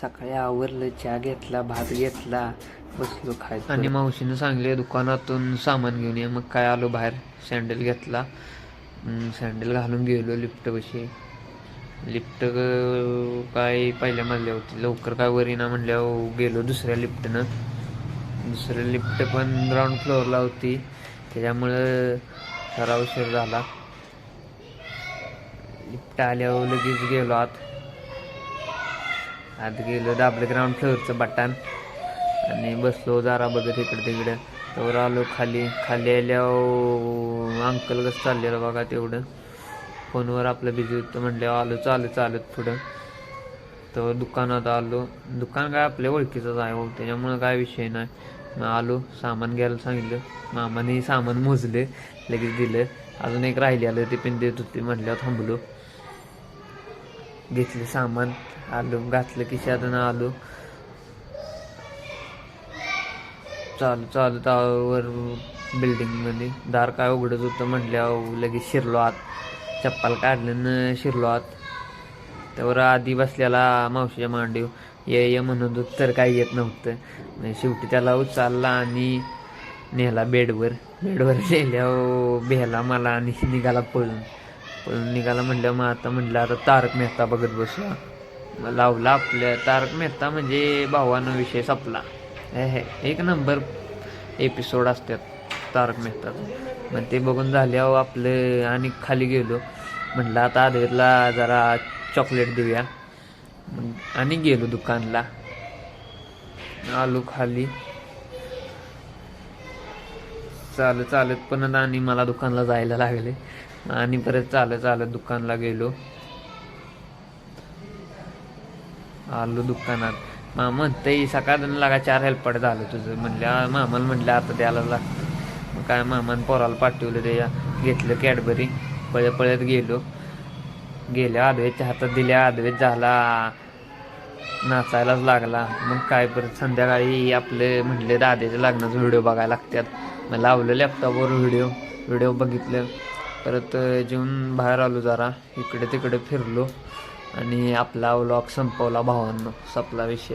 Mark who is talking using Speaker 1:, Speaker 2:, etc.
Speaker 1: सकाळी आवरलं, चहा घेतला, भात घेतला, बसलो खायचं.
Speaker 2: आणि मावशीनं सांगले दुकानातून सामान घेऊन ये. मग काय आलो बाहेर, सँडल घेतला, सँडल घालून गेलो लिफ्टपाशी. लिफ्ट काय पहिल्या मजल्या होती, लवकर काय वर येईना म्हणल्यावर गेलो दुसऱ्या लिफ्टनं. दुसरं लिफ्ट पण ग्राउंड फ्लोअरला होती, त्याच्यामुळं जरा उशीर झाला. लिफ्ट आल्यावर लगेच गेलो आत गेलो, दाबलं ग्राउंड फ्लोअरचं बटन आणि बसलो जरा बघत इकडे तिकडे. तर आलो खाली आल्यावर अंकल कसं चाललेलं बघा, तेवढं फोनवर आपलं बिझी होतं म्हटल्यावर आलो चालत पुढं. तर दुकानात आलो, दुकान काय आपल्या ओळखीचंच आहे हो, त्याच्यामुळं काय विषय नाही. मग आलो, सामान घ्यायला सांगितलं, मामाने सामान मोजले, लगेच दिलं. अजून एक राहिले ते पण देत होते म्हटल्यावर थांबलो, घेतले सामान, आलो, घातलं खिशातून आलो. चालत वर बिल्डिंगमध्ये. दार काय उघडत होतं म्हटल्यावर लगेच शिरलो आत, चप्पल काढलं शिरलो आत. त्यावर आधी बसलेला मावशीच्या मांडीव ये म्हणत होत, तर काही येत नव्हतं. शेवटी त्याला उचलला आणि नेला बेडवर नेल्यावर भेला मला आणि निघाला पळून निघाला. म्हटलं मग आता तारक मेहता बघत बसूया. मग लावला आपल्या तारक मेहता, म्हणजे भावानं विषय संपला. एक नंबर एपिसोड असतात तारक मेहताचं. मग ते बघून झाल्यावर आपलं आणि खाली गेलो, म्हटलं आता आदवेतला जरा चॉकलेट देऊया. मग आणि गेलो दुकानला, आलो खाली चालत पण आणि मला दुकानला जायला लागले. आणि परत चालत दुकानला गेलो. आलो दुकानात. मामा म्हणते सकाळ लागा 4 हेल्पट झालं तुझं. मामाला म्हणलं आता द्यायला लागतं. मग काय मामानं पोराला पाठवलं, ते घेतलं कॅडबरी, पळत गेल्या आदवेच्या हातात दिल्या. आदवेच झाला, नाचायलाच लागला. मग काय परत संध्याकाळी आपले म्हटले दाद्याच्या लग्नाचा व्हिडिओ बघायला लागतात. मग लावलं लॅपटॉपवर व्हिडिओ बघितलं. परत जेवून बाहेर आलो, जरा इकडे तिकडे फिरलो आणि आपला व्लॉग संपवला भावांनो, संपला विषय.